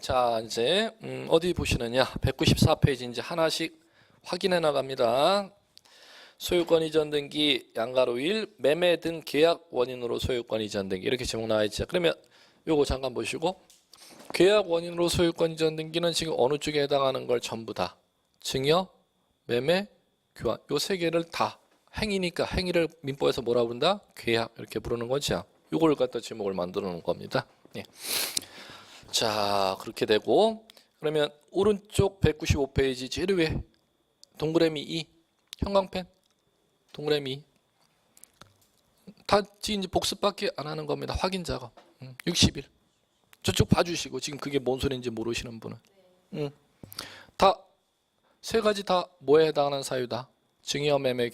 자, 이제 어디 보시느냐? 194페이지 이제 하나씩 확인해 나갑니다. 소유권 이전 등기, 양가로일, 매매 등 계약 원인으로 소유권 이전 등기 이렇게 제목 나와 있죠. 그러면 요거 잠깐 보시고 계약 원인으로 소유권 이전 등기는 지금 어느 쪽에 해당하는 걸 전부 다 증여, 매매, 교환 요 세 개를 다 행위니까 행위를 민법에서 뭐라 부른다? 계약 이렇게 부르는 거죠. 요걸 갖다 제목을 만들어 놓은 겁니다. 예. 자, 그렇게 되고 그러면 오른쪽 195페이지 제일 위에 동그라미 2 형광펜 동그라미 2 다 지금 이제 복습밖에 안 하는 겁니다. 확인 작업 60일 저쪽 봐주시고 지금 그게 뭔 소리인지 모르시는 분은 다 세 가지 다 뭐에 해당하는 사유다? 증여, 매매,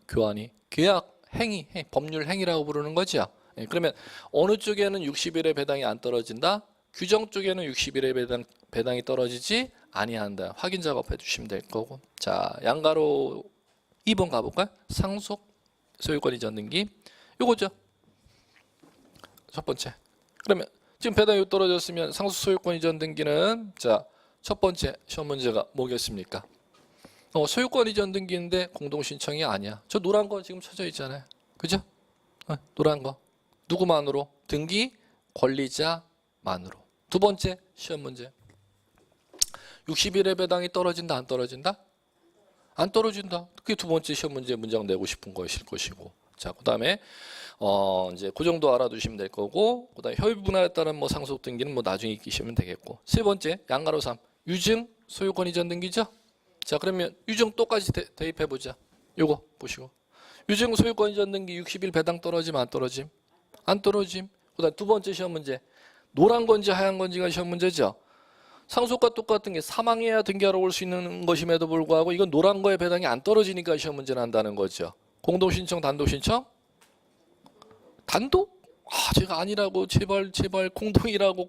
교환이 계약 행위, 법률 행위라고 부르는 거죠. 예, 그러면 어느 쪽에는 60일의 배당이 안 떨어진다? 규정 쪽에는 60일의 배당이 떨어지지 아니한다. 확인 작업해 주시면 될 거고. 자, 양가로 2번 가볼까요? 상속 소유권 이전 등기. 요거죠. 첫 번째. 그러면 지금 배당이 떨어졌으면 상속 소유권 이전 등기는 자, 첫 번째 시험 문제가 뭐겠습니까? 소유권 이전 등기인데 공동 신청이 아니야. 저 노란 거 지금 쳐져 있잖아요. 그죠? 노란 거. 누구만으로? 등기 권리자만으로. 두 번째 시험 문제. 60일의 배당이 떨어진다 안 떨어진다? 안 떨어진다. 그게 두 번째 시험 문제 문장 내고 싶은 것일 것이고. 자, 그다음에 이제 그 정도 알아두시면 될 거고. 그다음에 협의 분할에 따른 뭐 상속 등기는 뭐 나중에 익히시면 되겠고. 세 번째 양가로 3 유증 소유권 이전 등기죠. 자, 그러면 유증 똑같이 대입해 보자. 요거 보시고. 유증 소유권 이전 등기 60일 배당 떨어지면 안 떨어짐? 안 떨어짐. 그다음 두 번째 시험 문제. 노란 건지 하얀 건지가 시험 문제죠. 상속과 똑같은 게 사망해야 등기하러 올 수 있는 것임에도 불구하고 이건 노란 거에 배당이 안 떨어지니까 시험 문제 난다는 거죠. 공동 신청, 단독 신청? 단독? 제가 아니라고 제발 공동이라고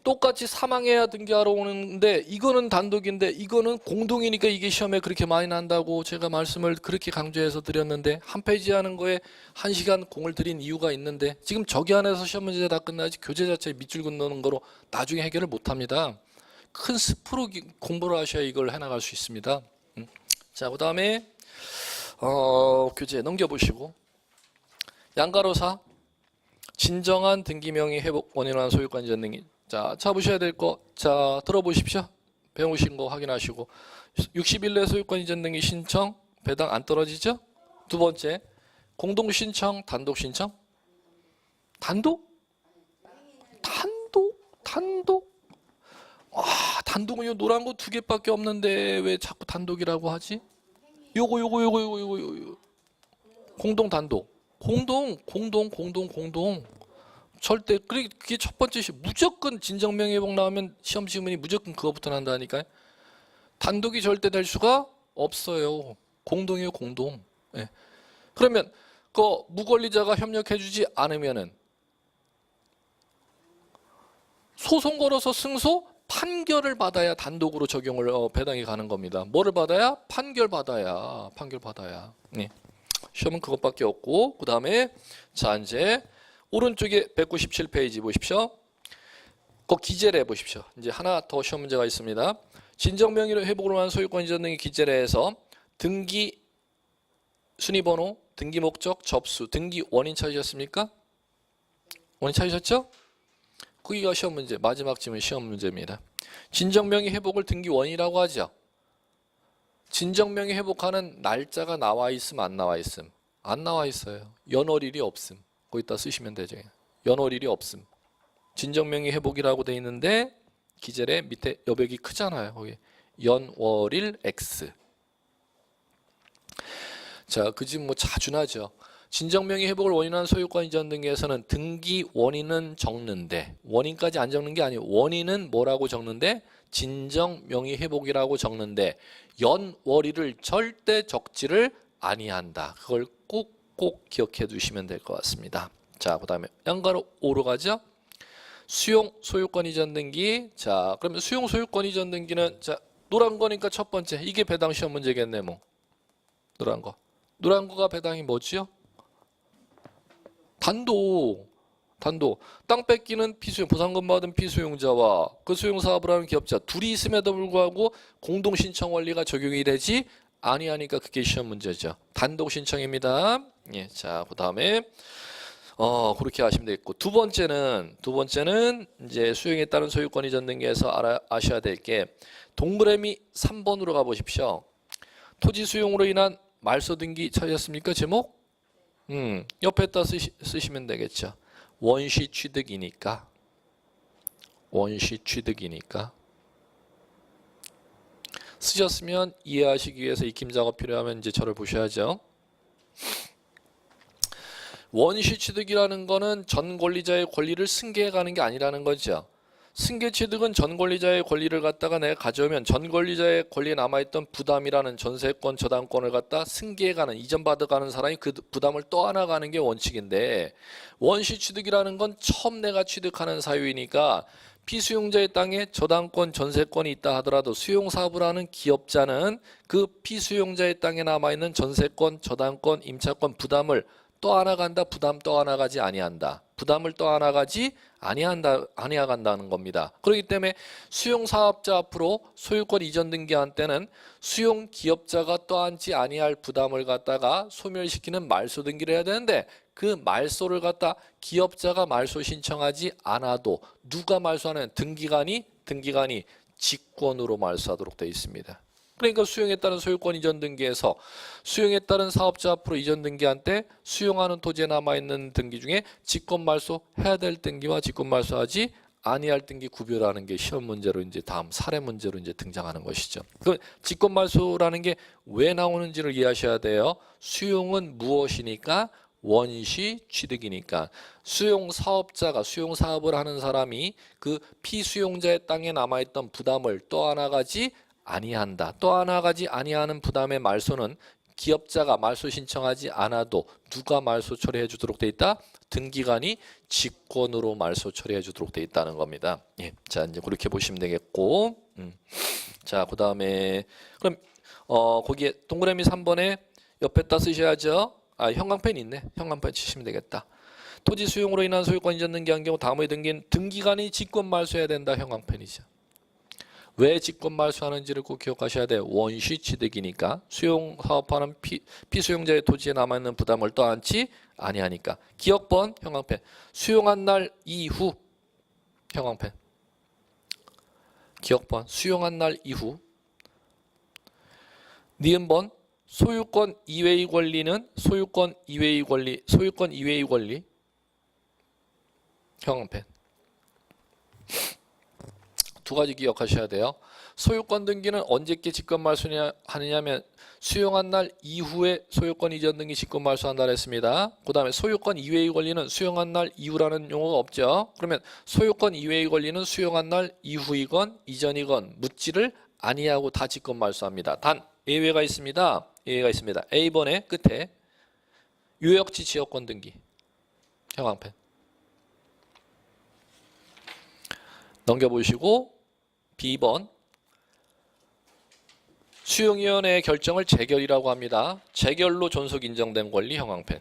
똑같이 사망해야 등기하러 오는데 이거는 단독인데 이거는 공동이니까 이게 시험에 그렇게 많이 난다고 제가 말씀을 그렇게 강조해서 드렸는데 한 페이지 하는 거에 1시간 공을 들인 이유가 있는데 지금 저기 안에서 시험 문제 다 끝나지 교재 자체에 밑줄 긋는 거로 나중에 해결을 못합니다. 큰 스프로 공부를 하셔야 이걸 해나갈 수 있습니다. 자, 그 다음에 교재 넘겨보시고 양가로사 진정한 등기명의 회복 원인한 소유권 이전 등기. 자, 잡으셔야 될 거. 자, 들어보십시오. 배우신 거 확인하시고. 60일 내 소유권 이전 등기 신청 배당 안 떨어지죠? 두 번째, 공동 신청, 단독 신청? 단독? 단독은 요 노란 거 2개밖에 없는데 왜 자꾸 단독이라고 하지? 요거. 공동 단독. 공동. 절대 그게 첫 번째 무조건 진정명예회복 나오면 시험 지문이 무조건 그거부터 난다니까요. 단독이 절대 될 수가 없어요. 공동이에요, 공동. 예. 그러면 그 무권리자가 협력해주지 않으면은 소송 걸어서 승소 판결을 받아야 단독으로 적용을 배당이 가는 겁니다. 뭐를 받아야? 판결 받아야. 예. 시험은 그것밖에 없고 그 다음에 자 이제. 오른쪽에 197페이지 보십시오. 그 기재를 해보십시오. 이제 하나 더 시험 문제가 있습니다. 진정명의로 회복을 한 소유권 이전 등기 기재를 해서 등기 순위번호, 등기 목적, 접수, 등기 원인 찾으셨습니까? 원인 찾으셨죠? 거기가 시험 문제, 마지막 질문 시험 문제입니다. 진정명의 회복을 등기 원이라고 하죠. 진정명의 회복하는 날짜가 나와 있음 안 나와 있음? 안 나와 있어요. 연월일이 없음. 거기다 쓰시면 되죠. 연월일이 없음. 진정명의 회복이라고 돼 있는데 기재래 밑에 여백이 크잖아요. 거기 연월일 X. 자, 그 집 뭐 자주 나죠. 진정명의 회복을 원인한 소유권 이전 등기에서는 등기 원인은 적는데 원인까지 안 적는 게 아니에요. 원인은 뭐라고 적는데 진정명의 회복이라고 적는데 연월일을 절대 적지를 아니한다. 그걸 꼭 기억해 두시면 될 것 같습니다. 자, 그 다음에 양가로 5로 가죠. 수용 소유권 이전 등기. 자, 그러면 수용 소유권 이전 등기는 자 노란 거니까 첫 번째 이게 배당 시험 문제겠네 뭐. 노란 거가 배당이 뭐지요? 단독 단독. 땅 뺏기는 피수용, 보상금 받은 피수용자와 그 수용 사업을 하는 기업자 둘이 있음에도 불구하고 공동 신청 원리가 적용이 되지 아니하니까 그게 시험 문제죠. 단독 신청입니다. 예, 자, 그다음에 그렇게 하시면 되겠고 두 번째는 이제 수용에 따른 소유권 이전 등기에서 아셔야 될 게 동그라미 3번으로 가 보십시오. 토지 수용으로 인한 말소 등기 찾으셨습니까? 제목? 옆에다 쓰시면 되겠죠. 원시 취득이니까. 쓰셨으면 이해하시기 위해서 익힘 작업 필요하면 이제 저를 보셔야죠. 원시 취득이라는 거는 전 권리자의 권리를 승계해 가는 게 아니라는 거죠. 승계 취득은 전 권리자의 권리를 갖다가 내가 가져오면 전 권리자의 권리에 남아있던 부담이라는 전세권, 저당권을 갖다 승계해가는, 이전받아가는 사람이 그 부담을 떠안아가는 게 원칙인데 원시 취득이라는 건 처음 내가 취득하는 사유이니까 피수용자의 땅에 저당권, 전세권이 있다 하더라도 수용사업을 하는 기업자는 그 피수용자의 땅에 남아있는 전세권, 저당권, 임차권 부담을 떠안아간다, 부담 떠안아가지 아니한다. 부담을 떠안아가지 아니하간다는 겁니다. 그렇기 때문에 수용사업자 앞으로 소유권 이전 등기한 때는 수용기업자가 떠안지 아니할 부담을 갖다가 소멸시키는 말소 등기를 해야 되는데 그 말소를 갖다 기업자가 말소 신청하지 않아도 누가 말소하는 등기관이 직권으로 말소하도록 되어 있습니다. 그러니까 수용에 따른 소유권 이전 등기에서 수용에 따른 사업자 앞으로 이전 등기한 때 수용하는 토지에 남아있는 등기 중에 직권 말소해야 될 등기와 직권 말소하지 아니할 등기 구별하는 게 시험 문제로 이제 다음 사례 문제로 이제 등장하는 것이죠. 그 직권 말소라는 게 왜 나오는지를 이해하셔야 돼요. 수용은 무엇이니까? 원시 취득이니까 수용 사업자가 수용 사업을 하는 사람이 그 피수용자의 땅에 남아있던 부담을 떠안아가지 아니한다. 떠안아가지 아니하는 부담의 말소는 기업자가 말소 신청하지 않아도 누가 말소 처리해 주도록 돼 있다? 등기관이 직권으로 말소 처리해 주도록 돼 있다는 겁니다. 예. 자, 이제 그렇게 보시면 되겠고. 자, 그다음에 그럼 거기에 동그라미 3번에 옆에다 쓰셔야죠. 형광펜 있네. 형광펜 치시면 되겠다. 토지 수용으로 인한 소유권 이전 등기한 경우 다음의 등기는 등기관이 직권 말소해야 된다. 형광펜이죠. 왜 직권 말소하는지를 꼭 기억하셔야 돼요. 원시 취득이니까 수용 사업하는 피수용자의 토지에 남아있는 부담을 떠안지 아니하니까. 기억번 형광펜. 수용한 날 이후 형광펜. 기억번 수용한 날 이후. 니은번 소유권 이외의 권리는 소유권 이외의 권리 형광펜. 두 가지 기억하셔야 돼요. 소유권 등기는 언제께 직권 말소하느냐면 수용한 날 이후에 소유권 이전 등기 직권 말소한다 했습니다. 그 다음에 소유권 이외의 권리는 수용한 날 이후라는 용어가 없죠. 그러면 소유권 이외의 권리는 수용한 날 이후이건 이전이건 묻지를 아니하고 다 직권 말소합니다. 단 예외가 있습니다. A번의 끝에 유역지 지역권 등기 형광펜 넘겨보시고 B번 수용위원회의 결정을 재결이라고 합니다. 재결로 존속 인정된 권리 형광펜.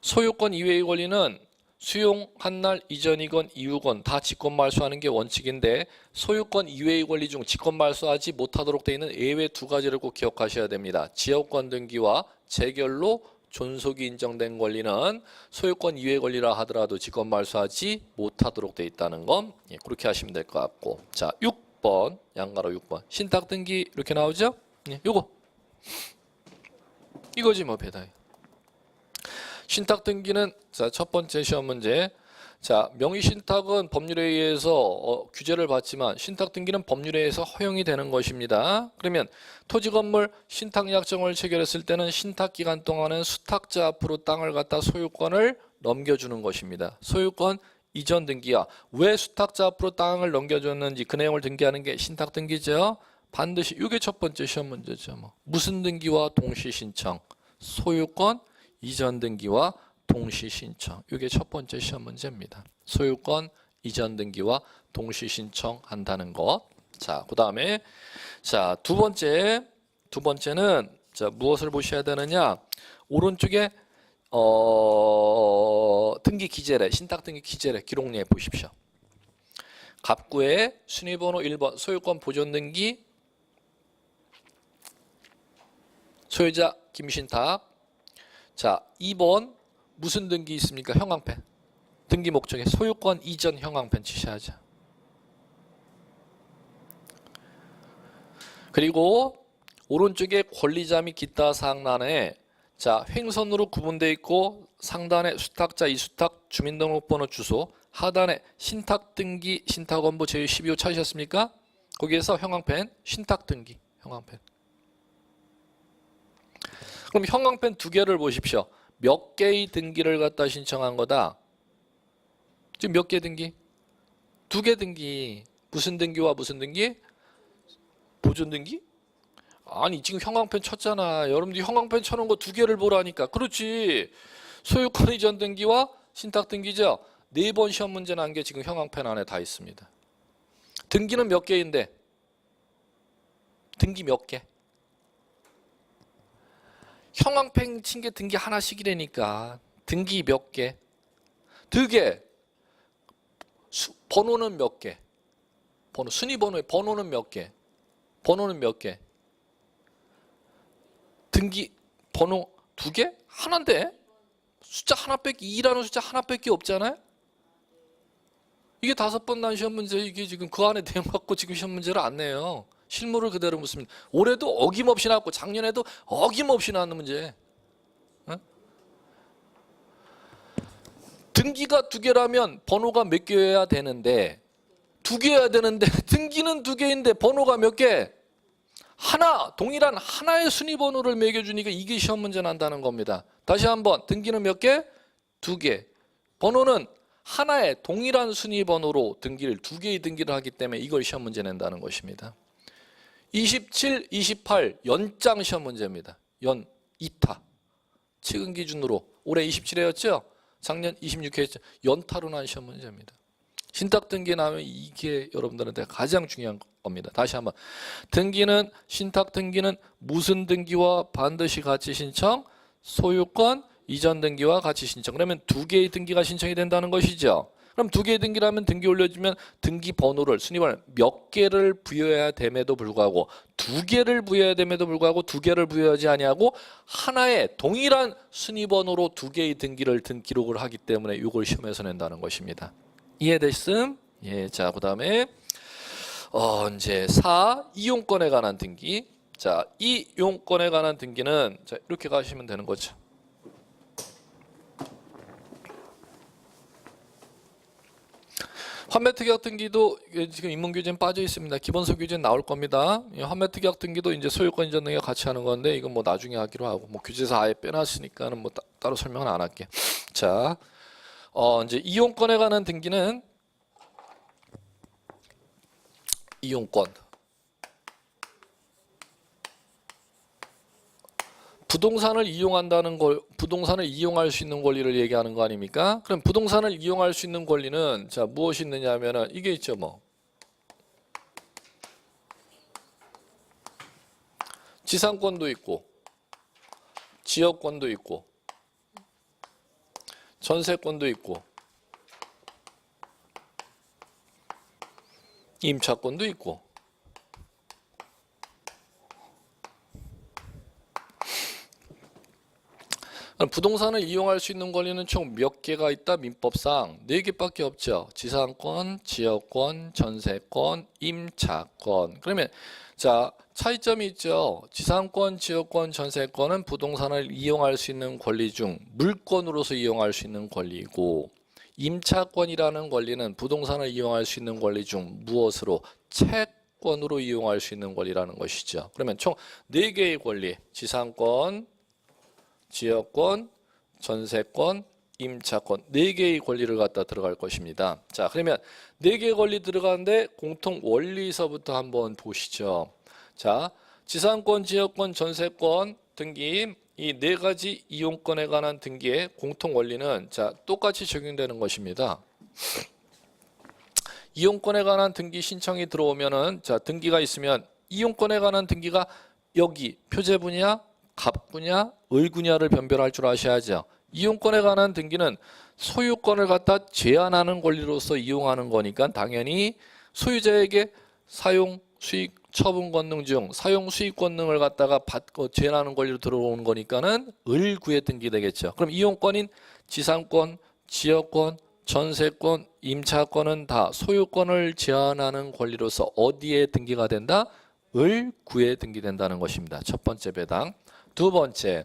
소유권 이외의 권리는 수용한 날 이전이건 이후건 다 직권 말소하는 게 원칙인데 소유권 이외의 권리 중 직권 말소하지 못하도록 되어 있는 예외 두 가지를 꼭 기억하셔야 됩니다. 지역권 등기와 재결로 존속이 인정된 권리는 소유권 이외의 권리라 하더라도 직권 말소하지 못하도록 되어 있다는 건 그렇게 하시면 될 것 같고. 자, 6번 양가로 6번 신탁 등기 이렇게 나오죠? 요거 이거지 뭐 배당이. 신탁 등기는 자, 첫 번째 시험 문제. 자, 명의 신탁은 법률에 의해서 규제를 받지만 신탁 등기는 법률에 의해서 허용이 되는 것입니다. 그러면 토지 건물 신탁 약정을 체결했을 때는 신탁 기간 동안은 수탁자 앞으로 땅을 갖다 소유권을 넘겨주는 것입니다. 소유권 이전 등기야. 왜 수탁자 앞으로 땅을 넘겨줬는지 그 내용을 등기하는 게 신탁 등기죠. 반드시 이게 첫 번째 시험 문제죠. 무슨 등기와 동시 신청? 소유권 이전 등기와 동시 신청. 이게 첫 번째 시험 문제입니다. 소유권 이전 등기와 동시 신청한다는 것. 자, 그다음에 자, 두 번째는 자, 무엇을 보셔야 되느냐? 오른쪽에 등기 기재래, 신탁 등기 기재래 기록리에 보십시오. 갑구에 순위번호 1번 소유권 보존 등기 소유자 김신탁. 자, 2번 무슨 등기 있습니까? 형광펜. 등기 목적에 소유권 이전 형광펜 치셔야죠. 그리고 오른쪽에 권리자 및 기타 사항란에 자, 횡선으로 구분되어 있고 상단에 수탁자, 이수탁, 주민등록번호, 주소, 하단에 신탁 등기, 신탁원부 제12호 찾으셨습니까? 거기에서 형광펜, 신탁 등기, 형광펜. 그럼 형광펜 두 개를 보십시오. 몇 개의 등기를 갖다 신청한 거다? 지금 몇 개 등기? 두 개 등기. 무슨 등기와 무슨 등기? 보존 등기? 아니 지금 형광펜 쳤잖아. 여러분들이 형광펜 쳐놓은 거 두 개를 보라니까. 그렇지. 소유권 이전 등기와 신탁 등기죠. 4번 시험 문제 난 게 지금 형광펜 안에 다 있습니다. 등기는 몇 개인데? 등기 몇 개? 형광펜 친 게 등기 하나씩이라니까. 등기 몇 개? 2개. 번호는 몇 개? 번호, 순위 번호의 번호는 몇 개? 번호는 몇 개? 등기 번호 2개? 하나인데? 숫자 하나밖에 2라는 숫자 하나밖에 없잖아요? 이게 5번 난 시험 문제 이게 지금 그 안에 내용 갖고 지금 시험 문제를 안 내요. 실물을 그대로 묻습니다. 올해도 어김없이 나왔고 작년에도 어김없이 나왔는 문제. 어? 등기가 2개라면 번호가 몇 개여야 되는데 2개여야 되는데 등기는 2개인데 번호가 몇 개? 하나, 동일한 하나의 순위 번호를 매겨주니까 이게 시험 문제 난다는 겁니다. 다시 한번 등기는 몇 개? 2개. 번호는 하나의 동일한 순위 번호로 등기를 2개의 등기를 하기 때문에 이걸 시험 문제 낸다는 것입니다. 27, 28 연장 시험 문제입니다. 연 2타. 최근 기준으로 올해 27회였죠? 작년 26회였죠? 연타로 난 시험 문제입니다. 신탁 등기 나오면 이게 여러분들한테 가장 중요한 겁니다. 다시 한번 등기는 신탁 등기는 무슨 등기와 반드시 같이 신청? 소유권 이전 등기와 같이 신청. 그러면 2개의 등기가 신청이 된다는 것이죠. 그럼 2개의 등기라면 등기 올려주면 등기 번호를 순위번호를 몇 개를 부여해야 됨에도 불구하고 2개를 부여해야 됨에도 불구하고 2개를 부여하지 아니하고 하나의 동일한 순위 번호로 2개의 등기를 기록을 하기 때문에 이걸 시험에서 낸다는 것입니다. 이해됐음? 예, 자, 그다음에 이제 4 이용권에 관한 등기. 자, 이용권에 관한 등기는 자, 이렇게 가시면 되는 거죠. 환매특약 등기도 지금 인문규제는 빠져 있습니다. 기본서 규제는 나올 겁니다. 환매특약 등기도 이제 소유권 이전 등기가 같이 하는 건데 이건 뭐 나중에 하기로 하고 뭐 규제에서 아예 빼놨으니까는 뭐 따로 설명은 안 할게. 자, 이제 이용권에 관한 등기는 이용권. 부동산을 이용한다는 걸, 부동산을 이용할 수 있는 권리를 얘기하는 거 아닙니까? 그럼 부동산을 이용할 수 있는 권리는 자 무엇이 있느냐 하면은 이게 있죠 뭐. 지상권도 있고, 지역권도 있고, 전세권도 있고, 임차권도 있고. 부동산을 이용할 수 있는 권리는 총 몇 개가 있다? 민법상 4개밖에 없죠. 지상권, 지역권, 전세권, 임차권. 그러면 자 차이점이 있죠. 지상권, 지역권, 전세권은 부동산을 이용할 수 있는 권리 중 물권으로서 이용할 수 있는 권리이고 임차권이라는 권리는 부동산을 이용할 수 있는 권리 중 무엇으로? 채권으로 이용할 수 있는 권리라는 것이죠. 그러면 총 4개의 권리, 지상권, 지역권, 전세권, 임차권 4개의 권리를 갖다 들어갈 것입니다. 자, 그러면 4개의 권리 들어가는데 공통 원리서부터 한번 보시죠. 자, 지상권, 지역권, 전세권 등기 이 4가지 이용권에 관한 등기의 공통 원리는 자, 똑같이 적용되는 것입니다. 이용권에 관한 등기 신청이 들어오면은 자, 등기가 있으면 이용권에 관한 등기가 여기 표제분야, 갑분야, 을분야를 변별할 줄 아셔야죠. 이용권에 관한 등기는 소유권을 갖다 제한하는 권리로서 이용하는 거니까 당연히 소유자에게 사용, 수익, 처분 권능 중 사용, 수익 권능을 갖다가 받고 제한하는 권리로 들어오는 거니까는 을구에 등기되겠죠. 그럼 이용권인 지상권, 지역권, 전세권, 임차권은 다 소유권을 제한하는 권리로서 어디에 등기가 된다? 을구에 등기된다는 것입니다. 첫 번째 배당. 두 번째,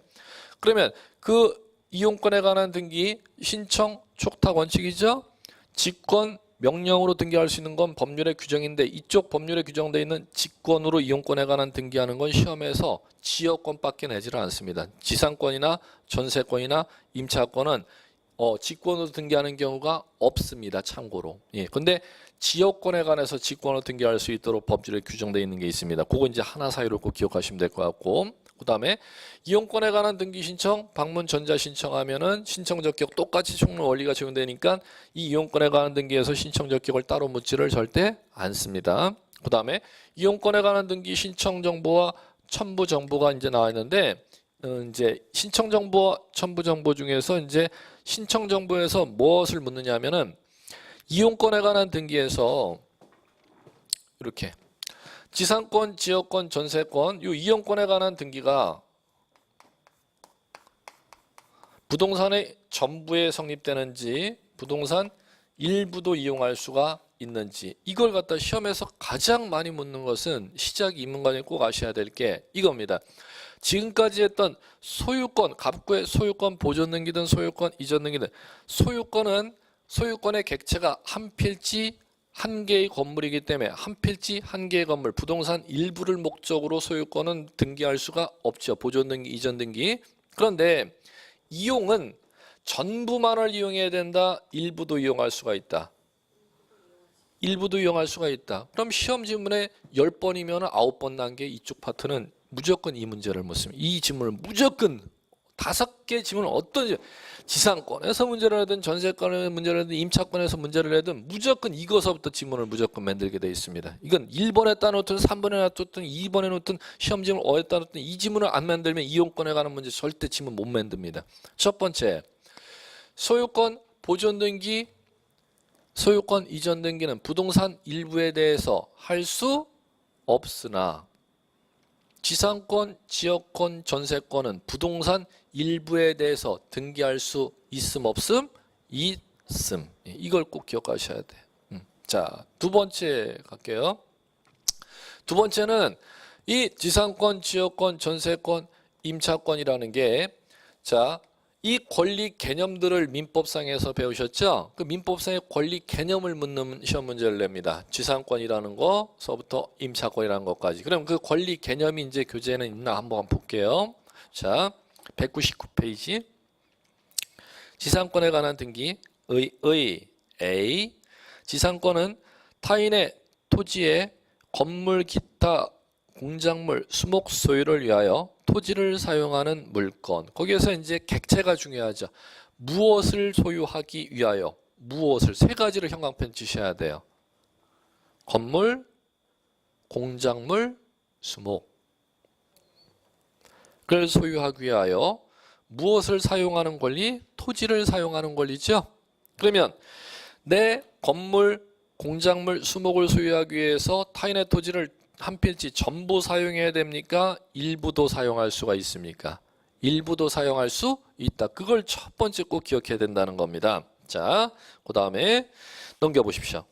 그러면 그 이용권에 관한 등기 신청 촉탁 원칙이죠. 직권 명령으로 등기할 수 있는 건 법률의 규정인데 이쪽 법률에 규정되어 있는 직권으로 이용권에 관한 등기하는 건 시험에서 지역권밖에 내지를 않습니다. 지상권이나 전세권이나 임차권은 직권으로 등기하는 경우가 없습니다. 참고로. 예. 근데 지역권에 관해서 직권으로 등기할 수 있도록 법률에 규정되어 있는 게 있습니다. 그거 이제 하나 사이로 꼭 기억하시면 될 것 같고. 그 다음에 이용권에 관한 등기 신청, 방문 전자 신청하면은 신청 적격 똑같이 총론 원리가 적용되니까 이 이용권에 관한 등기에서 신청 적격을 따로 묻지를 절대 않습니다. 그 다음에 이용권에 관한 등기 신청 정보와 첨부 정보가 이제 나와 있는데 이제 신청 정보와 첨부 정보 중에서 이제 신청 정보에서 무엇을 묻느냐면은 이용권에 관한 등기에서 이렇게 지상권, 지역권, 전세권, 이 이용권에 관한 등기가 부동산의 전부에 성립되는지 부동산 일부도 이용할 수가 있는지 이걸 갖다 시험에서 가장 많이 묻는 것은 시작 이문관에 꼭 아셔야 될 게 이겁니다. 지금까지 했던 소유권, 갑구의 소유권 보존 등기든 소유권 이전 등기든 소유권의 객체가 한 필지 한 개의 건물이기 때문에 한 필지 한 개의 건물 부동산 일부를 목적으로 소유권은 등기할 수가 없죠. 보존 등기, 이전 등기. 그런데 이용은 전부만을 이용해야 된다. 일부도 이용할 수가 있다. 일부도 이용할 수가 있다. 그럼 시험 지문에 10번이면 9번 단계 이쪽 파트는 무조건 이 문제를 묻습니다. 이 지문을 무조건 5개 지문은 어떤 지상권에서 문제를 하든 전세권에서 문제를 하든 임차권에서 문제를 하든 무조건 이거서부터 지문을 무조건 만들게 되어 있습니다. 이건 1번에 따놓든 3번에 놔뒀든 2번에 놓든 시험 지문 5에 따놓든 이 지문을 안 만들면 이용권에 관한 문제 절대 지문 못 만듭니다. 첫 번째, 소유권 보존 등기, 소유권 이전 등기는 부동산 일부에 대해서 할 수 없으나 지상권, 지역권, 전세권은 부동산 일부에 대해서 등기할 수 있음 없음? 있음. 이걸 꼭 기억하셔야 돼요. 자, 두 번째 갈게요. 두 번째는 이 지상권, 지역권, 전세권, 임차권이라는 게 자, 이 권리 개념들을 민법상에서 배우셨죠? 그 민법상의 권리 개념을 묻는 시험 문제를 냅니다. 지상권이라는 거서부터 임차권이라는 것까지. 그럼 그 권리 개념이 이제 교재에는 있나 한번 볼게요. 자, 199페이지. 지상권에 관한 등기 A. 지상권은 타인의 토지에 건물, 기타, 공작물, 수목 소유를 위하여 토지를 사용하는 물건. 거기에서 이제 객체가 중요하죠. 무엇을 소유하기 위하여 무엇을 세 가지를 형광펜 치셔야 돼요. 건물, 공작물, 수목. 그걸 소유하기 위하여 무엇을 사용하는 권리? 토지를 사용하는 권리죠. 그러면 내 건물, 공작물, 수목을 소유하기 위해서 타인의 토지를 한 필지 전부 사용해야 됩니까? 일부도 사용할 수가 있습니까? 일부도 사용할 수 있다. 그걸 첫 번째 꼭 기억해야 된다는 겁니다. 자, 그 다음에 넘겨보십시오.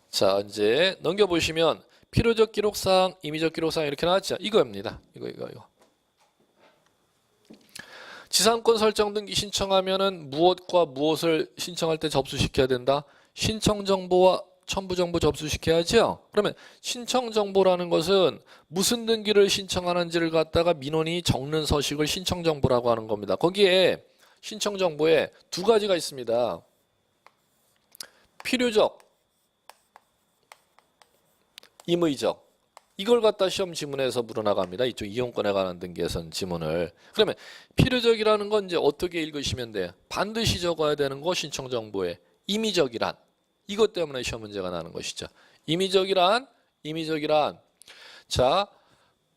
자, 이제 넘겨보시면 필요적 기록사항, 임의적 기록사항 이렇게 나왔죠. 이거입니다. 이거. 지상권 설정 등기 신청하면은 무엇과 무엇을 신청할 때 접수시켜야 된다? 신청 정보와 첨부 정보 접수시켜야죠. 그러면 신청 정보라는 것은 무슨 등기를 신청하는지를 갖다가 민원이 적는 서식을 신청 정보라고 하는 겁니다. 거기에 신청 정보에 두 가지가 있습니다. 필요적, 임의적. 이걸 갖다 시험 지문에서 물어나갑니다. 이쪽 이용권에 관한 등기에서는 지문을. 그러면 필요적이라는 건 이제 어떻게 읽으시면 돼요? 반드시 적어야 되는 거 신청 정보에. 임의적이란 이것 때문에 시험 문제가 나는 것이죠. 임의적이란 자,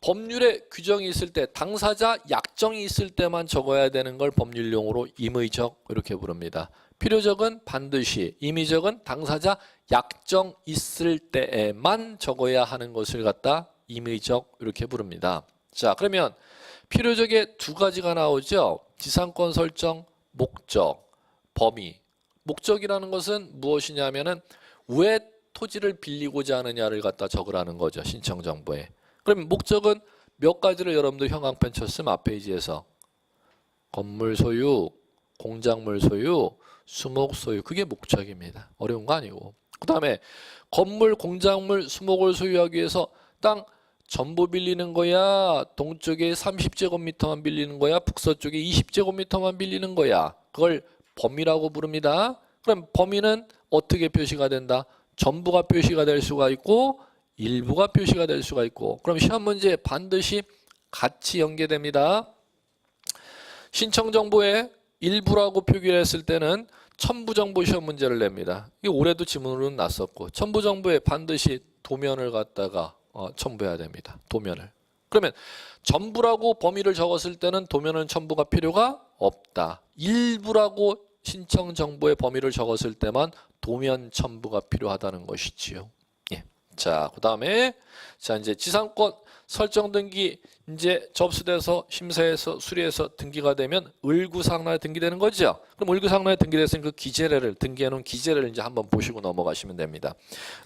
법률에 규정이 있을 때 당사자 약정이 있을 때만 적어야 되는 걸 법률용어로 임의적 이렇게 부릅니다. 필요적은 반드시, 임의적은 당사자 약정 있을 때에만 적어야 하는 것을 갖다 임의적 이렇게 부릅니다. 자, 그러면 필요적에 두 가지가 나오죠. 지상권 설정, 목적, 범위. 목적이라는 것은 무엇이냐면은 왜 토지를 빌리고자 하느냐를 갖다 적으라는 거죠. 신청 정보에. 그럼 목적은 몇 가지를 여러분들 형광펜 쳤으면 앞 페이지에서 건물 소유, 공작물 소유, 수목 소유, 그게 목적입니다. 어려운 거 아니고. 그 다음에 건물, 공작물, 수목을 소유하기 위해서 땅 전부 빌리는 거야? 동쪽에 30제곱미터만 빌리는 거야? 북서쪽에 20제곱미터만 빌리는 거야? 그걸 범위라고 부릅니다. 그럼 범위는 어떻게 표시가 된다? 전부가 표시가 될 수가 있고 일부가 표시가 될 수가 있고. 그럼 시험 문제에 반드시 같이 연계됩니다. 신청 정보에 일부라고 표기를 했을 때는 첨부 정보 시험 문제를 냅니다. 이게 올해도 지문으로는 났었고, 첨부 정보에 반드시 도면을 갖다가 첨부해야 됩니다. 도면을. 그러면 전부라고 범위를 적었을 때는 도면은 첨부가 필요가 없다. 일부라고 신청 정보의 범위를 적었을 때만 도면 첨부가 필요하다는 것이지요. 예. 자, 그다음에 자 이제 지상권 설정 등기 이제 접수돼서 심사해서 수리해서 등기가 되면 을구상란에 등기되는 거죠. 그럼 을구상란에 등기됐으니 그 기재례를 등기해 놓은 기재례를 이제 한번 보시고 넘어가시면 됩니다.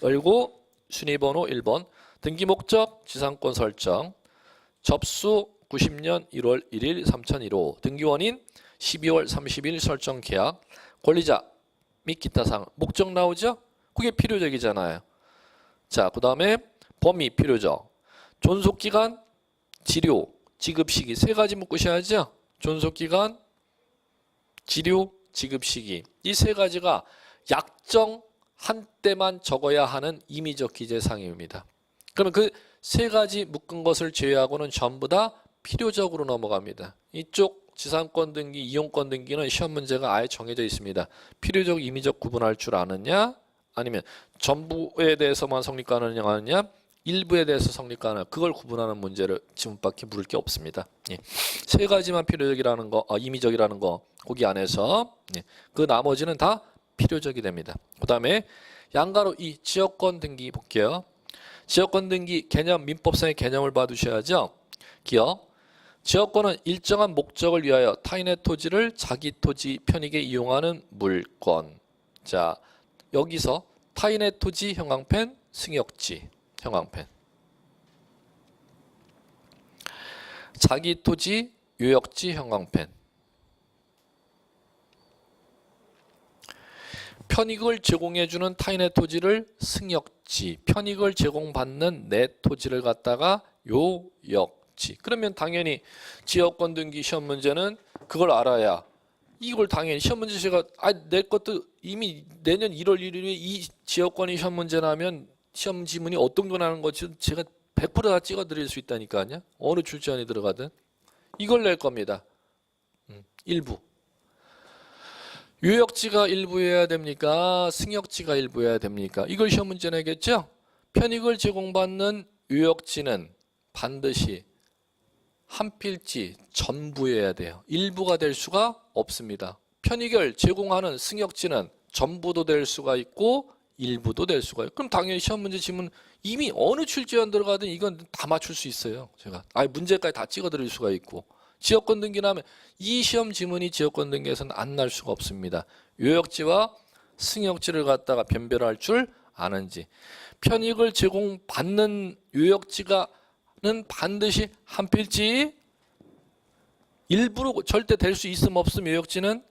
을구 순위번호 1번 등기 목적 지상권 설정 접수 90년 1월 1일 3001호 등기원인 12월 30일 설정 계약 권리자 및 기타 사항 목적 나오죠? 그게 필요적이잖아요. 자, 그 다음에 범위 필요적 존속기간 지료 지급시기 세 가지 묶으셔야죠. 존속기간 지료 지급시기 이 세 가지가 약정한 때만 적어야 하는 임의적 기재사항입니다. 그러면 그 세 가지 묶은 것을 제외하고는 전부 다 필요적으로 넘어갑니다. 이쪽 지상권 등기, 이용권 등기는 시험 문제가 아예 정해져 있습니다. 필요적, 임의적 구분할 줄 아느냐 아니면 전부에 대해서만 성립가능하느냐 일부에 대해서 성립가능 그걸 구분하는 문제를 지문밖에 물을 게 없습니다. 예. 세 가지만 필요적이라는 거, 임의적이라는 거 거기 안에서 예. 그 나머지는 다 필요적이 됩니다. 그 다음에 양가로 이 지역권 등기 볼게요. 지역권 등기 개념 민법상의 개념을 봐두셔야죠. 기억 지역권은 일정한 목적을 위하여 타인의 토지를 자기 토지 편익에 이용하는 물권. 자, 여기서 타인의 토지 형광펜 승역지 형광펜 자기 토지 요역지 형광펜 편익을 제공해주는 타인의 토지를 승역지 편익을 제공받는 내 토지를 갖다가 요역지 그러면 당연히 지역권 등기 시험 문제는 그걸 알아야 이걸 당연히 시험 문제 제가 내 것도 이미 내년 1월 1일에 이 지역권이 시험 문제 나면 시험 지문이 어떤 거 나는 거지 제가 100%다 찍어 드릴 수 있다니까요. 어느 출제원이 들어가든 이걸 낼 겁니다. 일부 요역지가 일부여야 됩니까? 승역지가 일부여야 됩니까? 이걸 시험 문제 내겠죠? 편익을 제공받는 요역지는 반드시 한 필지 전부여야 돼요. 일부가 될 수가 없습니다. 편익을 제공하는 승역지는 전부도 될 수가 있고 일부도 될 수가 있고 그럼 당연히 시험 문제 지문 이미 어느 출제원 들어가든 이건 다 맞출 수 있어요. 제가 문제까지 다 찍어 드릴 수가 있고 지역권 등기라면 이 시험 지문이 지역권 등기에서는 안 날 수가 없습니다. 요역지와 승역지를 갖다가 변별할 줄 아는지 편익을 제공받는 요역지가는 반드시 한 필지 일부로 절대 될 수 있음 없음 요역지는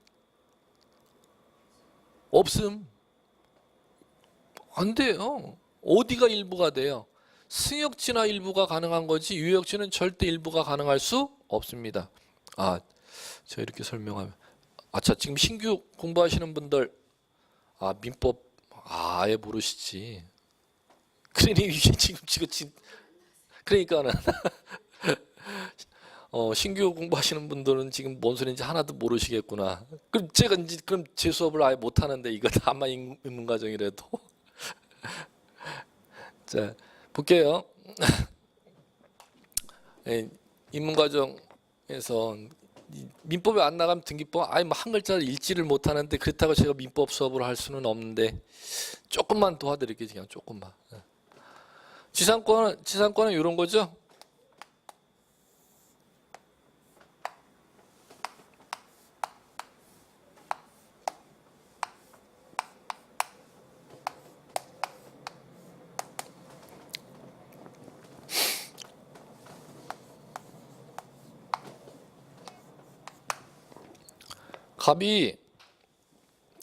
없음 안 돼요. 어디가 일부가 돼요? 승역지나 일부가 가능한 거지 요역지는 절대 일부가 가능할 수 없습니다. 제가 이렇게 설명하면 자 지금 신규 공부하시는 분들 민법 아예 모르시지. 그러니 이게 지금 그러니까는 신규 공부하시는 분들은 지금 뭔 소리인지 하나도 모르시겠구나. 그럼 제가 이제 그럼 제 수업을 아예 못 하는데 이거 다만 인문과정이라도 자 볼게요. 입문과정에서 민법이 안 나가면 등기법 아예 뭐 한 글자를 읽지를 못하는데 그렇다고 제가 민법 수업을 할 수는 없는데 조금만 도와드릴게요. 그냥 조금만. 지상권은 이런 거죠.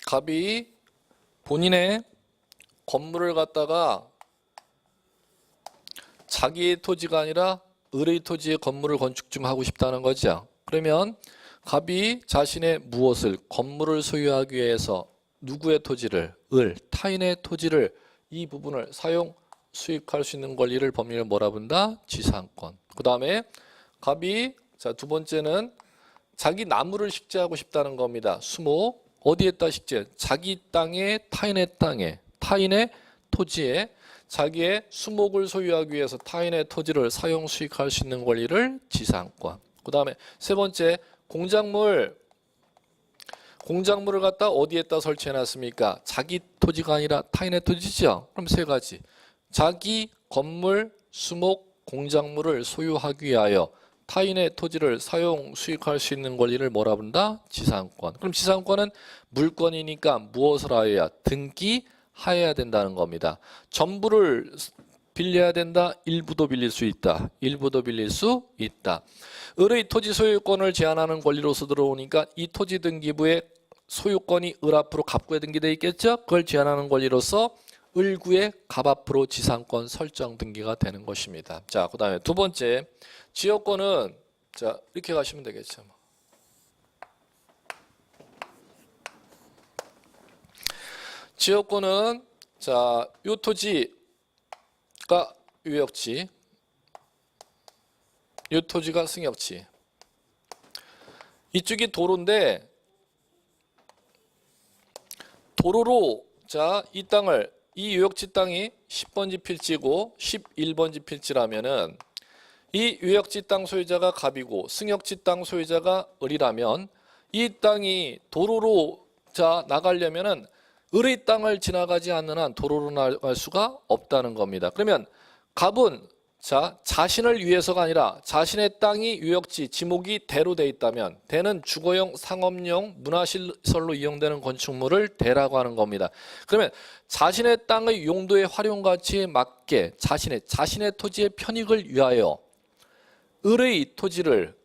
갑이 본인의 건물을 갖다가 자기의 토지가 아니라 을의 토지에 건물을 건축 좀 하고 싶다는 거죠. 그러면 갑이 자신의 무엇을 건물을 소유하기 위해서 누구의 토지를 타인의 토지를 이 부분을 사용 수익할 수 있는 권리를 법률에 뭐라 부른다? 지상권. 그 다음에 갑이 두 번째는 자기 나무를 식재하고 싶다는 겁니다. 수목. 어디에다 식재? 자기 땅에 타인의 토지에 자기의 수목을 소유하기 위해서 타인의 토지를 사용 수익할 수 있는 권리를 지상권. 그 다음에 세 번째 공작물을 갖다 어디에다 설치해 놨습니까? 자기 토지가 아니라 타인의 토지죠. 그럼 세 가지. 자기 건물, 수목, 공작물을 소유하기 위하여 타인의 토지를 사용 수익할 수 있는 권리를 뭐라 부른다? 지상권. 그럼 지상권은 물권이니까 무엇을 하여야? 등기하여야 된다는 겁니다. 전부를 빌려야 된다. 일부도 빌릴 수 있다. 을의 토지 소유권을 제한하는 권리로서 들어오니까 이 토지 등기부에 소유권이 을 앞으로 갑구에 등기되어 있겠죠. 그걸 제한하는 권리로서 을구의 갑 앞으로 지상권 설정 등기가 되는 것입니다. 자, 그 다음에 두 번째 지역권은 이렇게 가시면 되겠죠. 지역권은 요 토지가 유역지, 요 토지가 승역지. 이쪽이 도로인데 도로로 이 땅을 이 유역지 땅이 10번지 필지고 11번지 필지라면은 이 유역지 땅 소유자가 갑이고 승역지 땅 소유자가 을이라면 이 땅이 도로로 나가려면은 을의 땅을 지나가지 않는 한 도로로 나갈 수가 없다는 겁니다. 그러면 갑은 자신을 위해서가 아니라 자신의 땅이 유역지, 지목이 대로 돼 있다면 대는 주거용, 상업용, 문화시설로 이용되는 건축물을 대라고 하는 겁니다. 그러면 자신의 땅의 용도의 활용 가치에 맞게 자신의 토지의 편익을 위하여 을의 토지를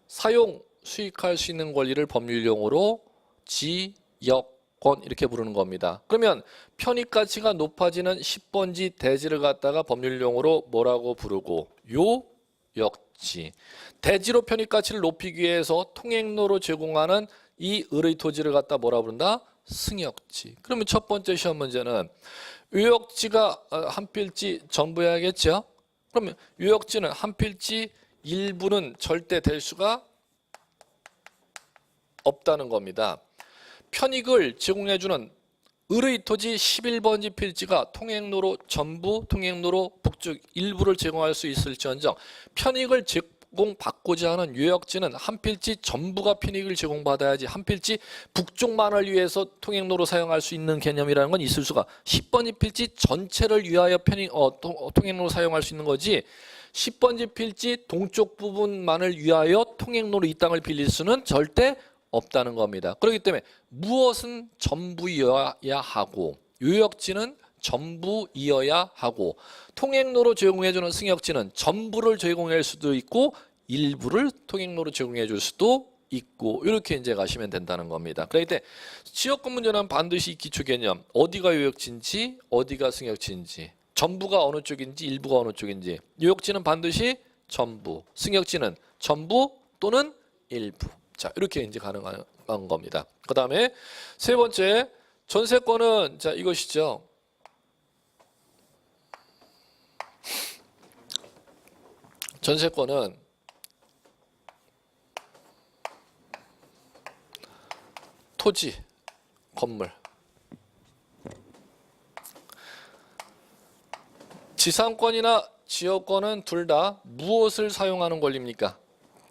사용 수익할 수 있는 권리를 법률용어로 지역권 이렇게 부르는 겁니다. 그러면 편익 가치가 높아지는 10번지 대지를 갖다가 법률용어로 뭐라고 부르고? 요역지. 대지로 편익 가치를 높이기 위해서 통행로로 제공하는 이 을의 토지를 갖다 뭐라 부른다? 승역지. 그러면 첫 번째 시험 문제는 요역지가 한 필지 전부여야겠죠? 그러면 유역지는 한 필지 일부는 절대 될 수가 없다는 겁니다. 편익을 제공해주는 을의 토지 11번지 필지가 통행로로 북쪽 일부를 제공할 수 있을지언정 편익을 제공받고자 하는 유역지는 한 필지 전부가 편익을 제공받아야지 한 필지 북쪽만을 위해서 통행로로 사용할 수 있는 개념이라는 건 있을 수가 10번지 필지 전체를 위하여 통행로로 사용할 수 있는 거지 10번지 필지 동쪽 부분만을 위하여 통행로로 이 땅을 빌릴 수는 절대 없다는 겁니다. 그렇기 때문에 무엇은 전부이어야 하고 유역지는 전부이어야 하고 통행로로 제공해주는 승역지는 전부를 제공할 수도 있고 일부를 통행로로 제공해줄 수도 있고 이렇게 이제 가시면 된다는 겁니다. 그렇기 때문에 지역권 문제는 반드시 기초 개념 어디가 유역지인지 어디가 승역지인지 전부가 어느 쪽인지 일부가 어느 쪽인지 유역지는 반드시 전부 승역지는 전부 또는 일부 자 이렇게 이제 가능한 겁니다. 그 다음에 세 번째 전세권은 이것이죠. 전세권은 토지, 건물. 지상권이나 지역권은 둘 다 무엇을 사용하는 권리입니까?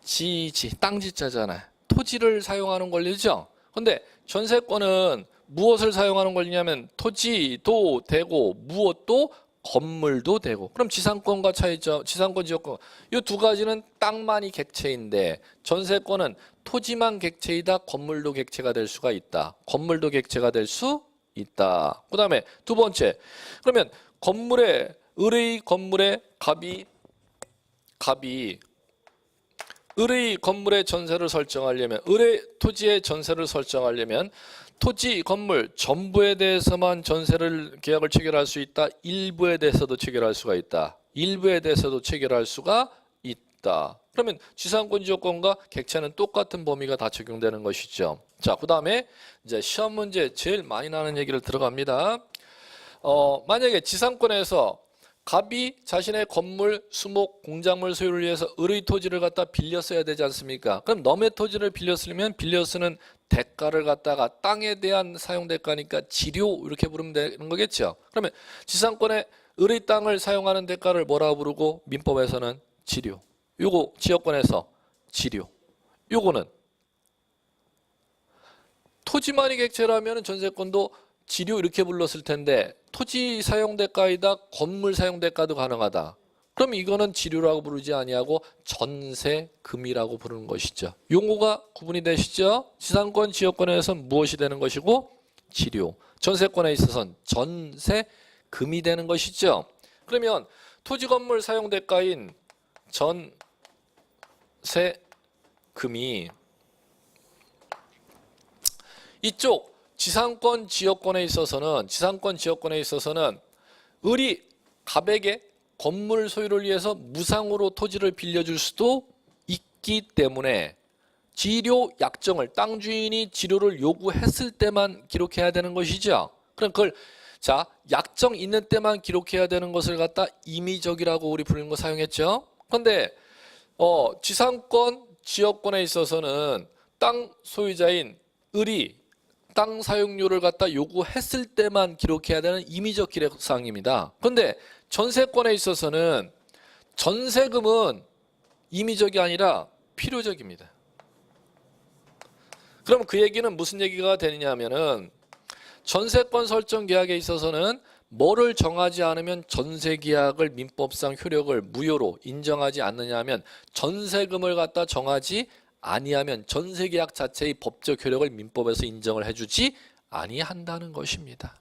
지지, 땅지자잖아요. 토지를 사용하는 권리죠. 근데 전세권은 무엇을 사용하는 권리냐면 토지도 되고 무엇도 건물도 되고. 그럼 지상권과 차이죠. 지상권, 지역권. 이 두 가지는 땅만이 객체인데 전세권은 토지만 객체이다. 건물도 객체가 될 수가 있다. 건물도 객체가 될 수 있다. 그 다음에 두 번째. 그러면 건물의 을의 건물의 갑이 을의 건물의 전세를 설정하려면 을의 토지의 전세를 설정하려면 토지 건물 전부에 대해서만 전세를 계약을 체결할 수 있다. 일부에 대해서도 체결할 수가 있다. 일부에 대해서도 체결할 수가 있다. 그러면 지상권 지역권과 객체는 똑같은 범위가 다 적용되는 것이죠. 자, 그다음에 이제 시험 문제 제일 많이 나는 얘기를 들어갑니다. 만약에 지상권에서 갑이 자신의 건물, 수목, 공작물 소유를 위해서 을의 토지를 갖다 빌려 써야 되지 않습니까? 그럼 넘의 토지를 빌려 쓰려면 빌려 쓰는 대가를 갖다가 땅에 대한 사용 대가니까 지료 이렇게 부르면 되는 거겠죠. 그러면 지상권에 을의 땅을 사용하는 대가를 뭐라고 부르고 민법에서는 지료. 요거 지역권에서 지료. 요거는 토지만이 객체라면 전세권도 지료 이렇게 불렀을 텐데 토지 사용 대가이다 건물 사용 대가도 가능하다. 그럼 이거는 지료라고 부르지 아니하고 전세금이라고 부르는 것이죠. 용어가 구분이 되시죠? 지상권 지역권에서는 무엇이 되는 것이고 지료. 전세권에 있어서는 전세금이 되는 것이죠. 그러면 토지 건물 사용 대가인 전세금이 이쪽 지상권 지역권에 있어서는 을이 갑에게 건물 소유를 위해서 무상으로 토지를 빌려줄 수도 있기 때문에 지료 약정을 땅 주인이 지료를 요구했을 때만 기록해야 되는 것이죠. 그럼 그걸 자 약정 있는 때만 기록해야 되는 것을 갖다 임의적이라고 우리 부르는 거 사용했죠. 그런데 지상권 지역권에 있어서는 땅 소유자인 을이 땅 사용료를 갖다 요구했을 때만 기록해야 되는 임의적 기록사항입니다. 그런데 전세권에 있어서는 전세금은 임의적이 아니라 필요적입니다. 그럼 그 얘기는 무슨 얘기가 되느냐 하면은 전세권 설정 계약에 있어서는 뭐를 정하지 않으면 전세계약을 민법상 효력을 무효로 인정하지 않느냐 하면 전세금을 갖다 정하지 아니하면 전세계약 자체의 법적 효력을 민법에서 인정을 해주지 아니한다는 것입니다.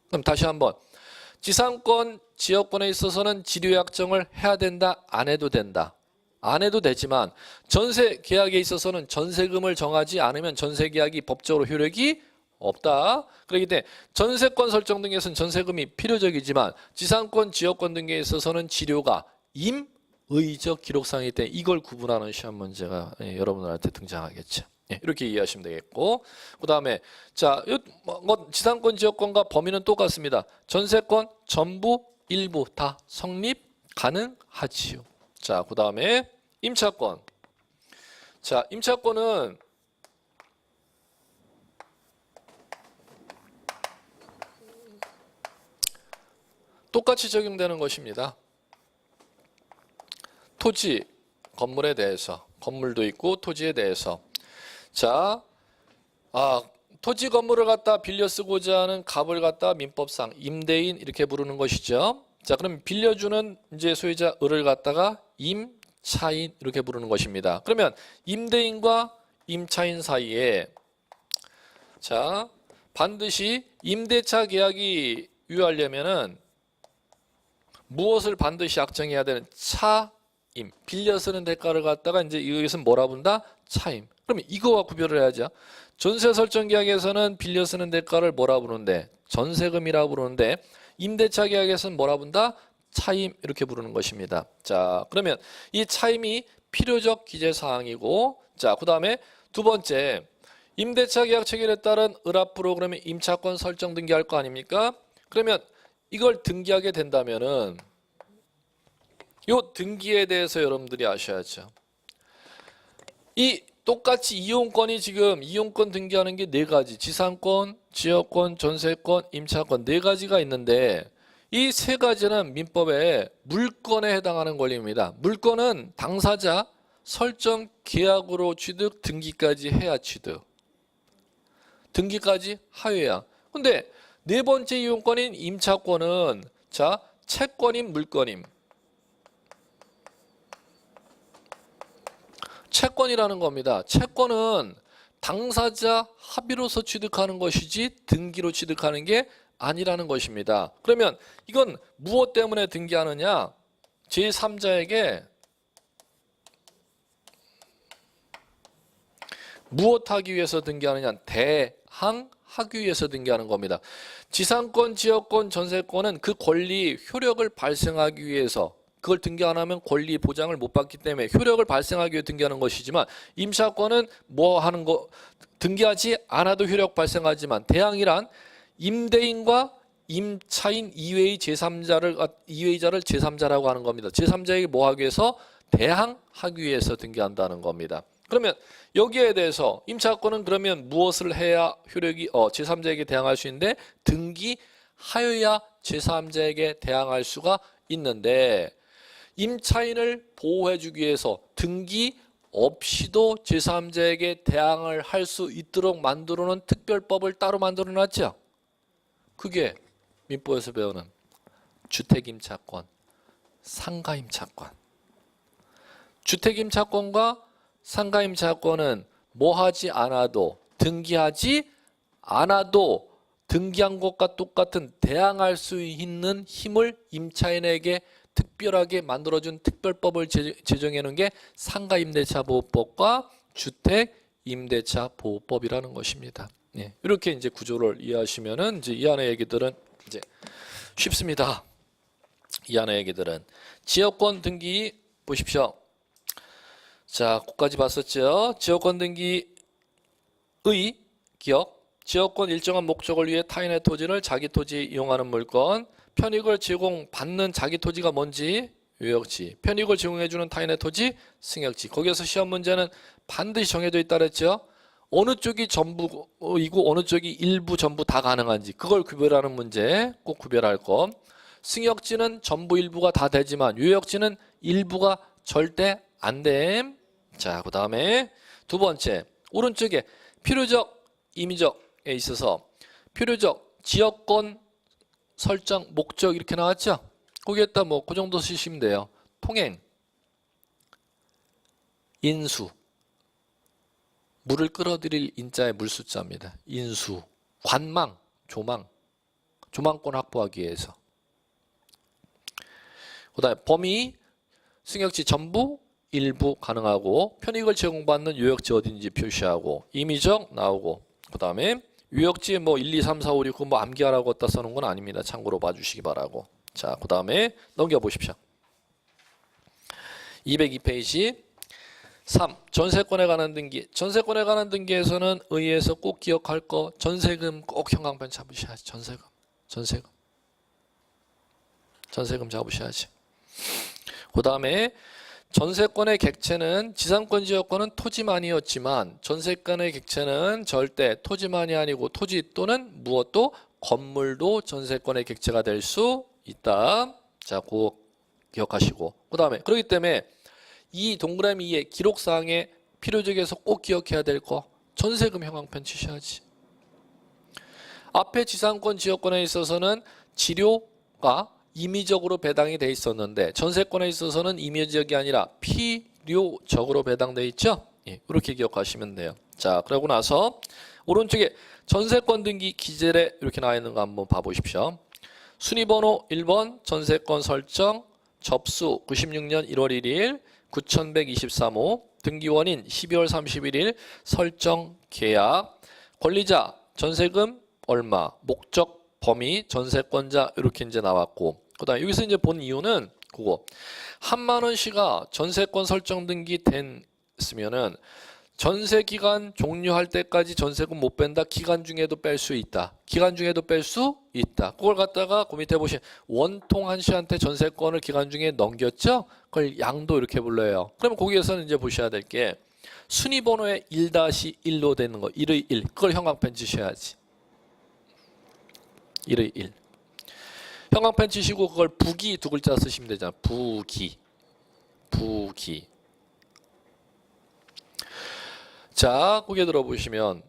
그럼 다시 한번 지상권 지역권에 있어서는 지료약정을 해야 된다 안 해도 된다 안 해도 되지만 전세계약에 있어서는 전세금을 정하지 않으면 전세계약이 법적으로 효력이 없다. 그렇기 때문에 전세권 설정 등에서는 전세금이 필요적이지만 지상권 지역권 등에 있어서는 지료가 의적 기록상이기 때문에 이걸 구분하는 시험 문제가 여러분들한테 등장하겠죠. 이렇게 이해하시면 되겠고 그 다음에 자 지상권 지역권과 범위는 똑같습니다. 전세권 전부 일부 다 성립 가능하지요. 자 그 다음에 임차권. 자 임차권은 똑같이 적용되는 것입니다. 토지, 건물에 대해서, 건물도 있고 토지에 대해서. 자, 토지 건물을 갖다 빌려 쓰고자 하는 갑을 갖다 민법상 임대인 이렇게 부르는 것이죠. 자, 그럼 빌려주는 이제 소유자 을을 갖다가 임차인 이렇게 부르는 것입니다. 그러면 임대인과 임차인 사이에 자, 반드시 임대차 계약이 유효하려면은 무엇을 반드시 약정해야 되는 빌려 쓰는 대가를 갖다가 이제 이것은 뭐라 부른다? 차임. 그러면 이거와 구별을 해야죠. 전세 설정 계약에서는 빌려 쓰는 대가를 뭐라 부르는데? 전세금이라고 부르는데 임대차 계약에서는 뭐라 부른다? 차임 이렇게 부르는 것입니다. 자, 그러면 이 차임이 필요적 기재 사항이고 자, 그다음에 두 번째 임대차 계약 체결에 따른 을 앞으로 그러면 임차권 설정 등기할 거 아닙니까? 그러면 이걸 등기하게 된다면은 요 등기에 대해서 여러분들이 아셔야죠. 이 똑같이 이용권이 지금 이용권 등기하는 게 네 가지 지상권, 지역권, 전세권, 임차권 네 가지가 있는데 이 세 가지는 민법의 물건에 해당하는 권리입니다. 물건은 당사자 설정 계약으로 취득 등기까지 해야 취득. 등기까지 하여야. 근데 네 번째 이용권인 임차권은 자 채권임 물건임. 채권이라는 겁니다. 채권은 당사자 합의로서 취득하는 것이지 등기로 취득하는 게 아니라는 것입니다. 그러면 이건 무엇 때문에 등기하느냐? 제3자에게 무엇 하기 위해서 등기하느냐? 대항하기 위해서 등기하는 겁니다. 지상권, 지역권, 전세권은 그 권리, 효력을 발생하기 위해서 그걸 등기 안 하면 권리 보장을 못 받기 때문에 효력을 발생하기 위해 등기하는 것이지만 임차권은 뭐 하는 거 등기하지 않아도 효력 발생하지만 대항이란 임대인과 임차인 이외의 제3자를 제3자라고 하는 겁니다. 제3자에게 뭐 하기 위해서 대항하기 위해서 등기한다는 겁니다. 그러면 여기에 대해서 임차권은 그러면 무엇을 해야 효력이 제3자에게 대항할 수 있는데 등기하여야 제3자에게 대항할 수가 있는데 임차인을 보호해주기 위해서 등기 없이도 제3자에게 대항을 할 수 있도록 만들어놓은 특별법을 따로 만들어놨죠. 그게 민법에서 배우는 주택임차권, 상가임차권. 주택임차권과 상가임차권은 뭐 하지 않아도 등기하지 않아도 등기한 것과 똑같은 대항할 수 있는 힘을 임차인에게 특별하게 만들어준 특별법을 제정해 놓은 게 상가임대차보호법과 주택임대차보호법이라는 것입니다. 예, 이렇게 이제 구조를 이해하시면은 이제 이 안의 얘기들은 이제 쉽습니다. 이 안의 얘기들은 지역권 등기 보십시오. 자, 거기까지 봤었죠. 지역권 등기의 기억. 지역권 일정한 목적을 위해 타인의 토지를 자기 토지에 이용하는 물건. 편익을 제공받는 자기 토지가 뭔지 요역지. 편익을 제공해주는 타인의 토지 승역지. 거기에서 시험 문제는 반드시 정해져 있다 그랬죠. 어느 쪽이 전부이고 어느 쪽이 일부 전부 다 가능한지 그걸 구별하는 문제 꼭 구별할 거. 승역지는 전부 일부가 다 되지만 요역지는 일부가 절대 안 됨. 자, 그 다음에 두 번째 오른쪽에 필요적 임의적에 있어서 필요적 지역권 설정 목적 이렇게 나왔죠. 거기에다 뭐 그 정도 쓰시면 돼요. 통행, 인수, 물을 끌어들일 인자의 물숫자입니다. 인수, 관망, 조망권 확보하기 위해서. 그 다음에 범위, 승역지 전부, 일부 가능하고 편익을 제공받는 요역지 어딘지 표시하고 임의적 나오고 그 다음에 요역지 뭐 1, 2, 3, 4, 5, 6 그거 뭐 암기하라고 갖다 써놓은 건 아닙니다. 참고로 봐주시기 바라고. 자, 그 다음에 넘겨보십시오. 202페이지 3. 전세권에 관한 등기. 전세권에 관한 등기에서는 의회에서 꼭 기억할 거 전세금 꼭 형광펜 잡으셔야지. 전세금 잡으셔야지. 그 다음에 전세권의 객체는 지상권 지역권은 토지만이었지만 전세권의 객체는 절대 토지만이 아니고 토지 또는 무엇도 건물도 전세권의 객체가 될 수 있다. 자, 그거 기억하시고 그 다음에 그렇기 때문에 이 동그라미 2의 기록사항에 필요적에서 꼭 기억해야 될 거 전세금 형광펜 치셔야지. 앞에 지상권 지역권에 있어서는 지료가 임의적으로 배당이 돼 있었는데 전세권에 있어서는 임의적이 아니라 필요적으로 배당돼 있죠. 예, 이렇게 기억하시면 돼요. 자, 그러고 나서 오른쪽에 전세권 등기 기재례 이렇게 나와 있는 거 한번 봐보십시오. 순위번호 1번 전세권 설정 접수 96년 1월 1일 9123호 등기원인 12월 31일 설정 계약 권리자 전세금 얼마 목적 범위 전세권자 이렇게 이제 나왔고 그다음에 여기서 이제 본 이유는 그거 1만 원씩가 전세권 설정 등기 됐으면은 전세 기간 종료할 때까지 전세금 못 뺀다. 기간 중에도 뺄 수 있다. 그걸 갖다가 그 밑에 보시면 원통 한 씨한테 전세권을 기간 중에 넘겼죠. 그걸 양도 이렇게 불러요. 그러면 거기에서는 이제 보셔야 될 게 순위 번호에 1-1로 되는 거 1의 1 그걸 형광펜 치셔야지. 1의 1. 형광펜 치시고 그걸 부기 두 글자 쓰시면 되잖아. 부기. 부기. 자, 고개 들어보시면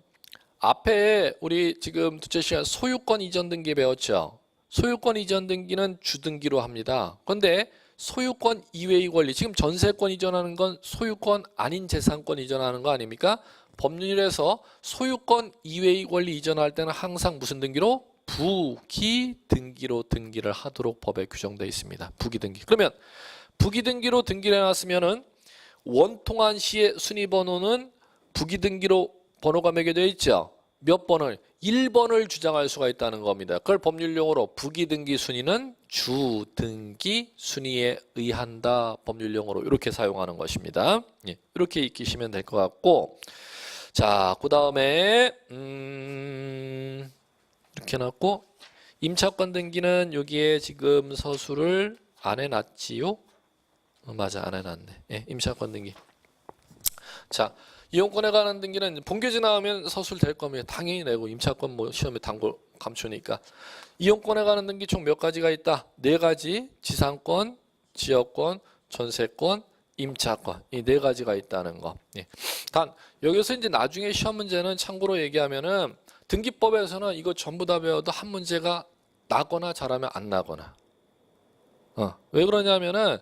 앞에 우리 지금 둘째 시간 소유권 이전 등기 배웠죠. 소유권 이전 등기는 주등기로 합니다. 그런데 소유권 이외의 권리, 지금 전세권 이전하는 건 소유권 아닌 재산권 이전하는 거 아닙니까? 법률에서 소유권 이외의 권리 이전할 때는 항상 무슨 등기로? 부기 등기로 등기를 하도록 법에 규정되어 있습니다. 부기 등기. 그러면 부기 등기로 등기를 해놨으면은 원통한 시의 순위번호는 부기 등기로 번호가 매겨져 있죠. 몇 번을? 1번을 주장할 수가 있다는 겁니다. 그걸 법률용어로 부기 등기 순위는 주 등기 순위에 의한다. 법률용어로 이렇게 사용하는 것입니다. 예, 이렇게 익히시면 될 것 같고, 자, 그 다음에 이렇게 해놨고, 임차권 등기는 여기에 지금 서술을 안 해놨지요? 맞아, 안 해놨네. 예, 임차권 등기. 자, 이용권에 관한 등기는 본교지 나오면 서술 될 겁니다. 당연히 내고 임차권 뭐 시험에 단골 감추니까. 이용권에 관한 등기 총 몇 가지가 있다? 4가지. 지상권, 지역권, 전세권, 임차권. 이 4가지가 있다는 거. 예. 단 여기서 이제 나중에 시험 문제는 참고로 얘기하면은 등기법에서는 이거 전부 다 배워도 한 문제가 나거나 잘하면 안 나거나. 왜 그러냐면은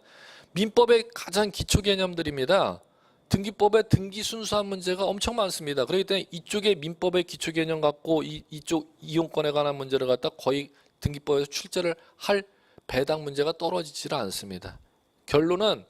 민법의 가장 기초 개념들입니다. 등기법의 등기 순수한 문제가 엄청 많습니다. 그렇기 때문에 이쪽에 민법의 기초 개념 갖고 이쪽 이용권에 관한 문제를 갖다 거의 등기법에서 출제를 할 배당 문제가 떨어지질 않습니다. 결론은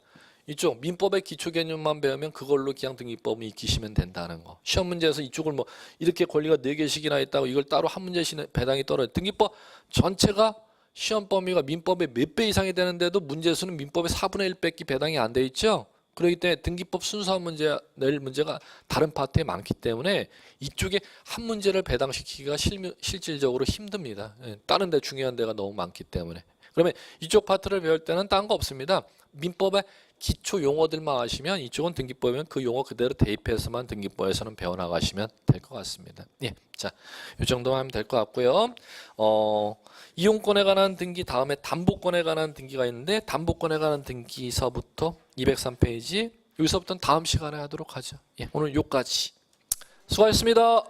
이쪽 민법의 기초 개념만 배우면 그걸로 그냥 등기법을 익히시면 된다는 거. 시험 문제에서 이쪽을 뭐 이렇게 권리가 4개씩이나 있다고 이걸 따로 한 문제씩 배당이 떨어져. 등기법 전체가 시험 범위가 민법의 몇 배 이상이 되는데도 문제수는 민법의 4분의 1밖에 배당이 안 돼 있죠. 그렇기 때문에 등기법 순수한 문제 낼 문제가 다른 파트에 많기 때문에 이쪽에 한 문제를 배당시키기가 실질적으로 힘듭니다. 다른 데 중요한 데가 너무 많기 때문에. 그러면 이쪽 파트를 배울 때는 딴 거 없습니다. 민법의 기초 용어들만 아시면 이쪽은 등기법이면 그 용어 그대로 대입해서만 등기법에서는 배워나가시면 될 것 같습니다. 예, 자, 이 정도만 하면 될 것 같고요. 이용권에 관한 등기 다음에 담보권에 관한 등기가 있는데 담보권에 관한 등기서부터 203페이지 여기서부터는 다음 시간에 하도록 하죠. 예, 오늘 여기까지. 수고하셨습니다.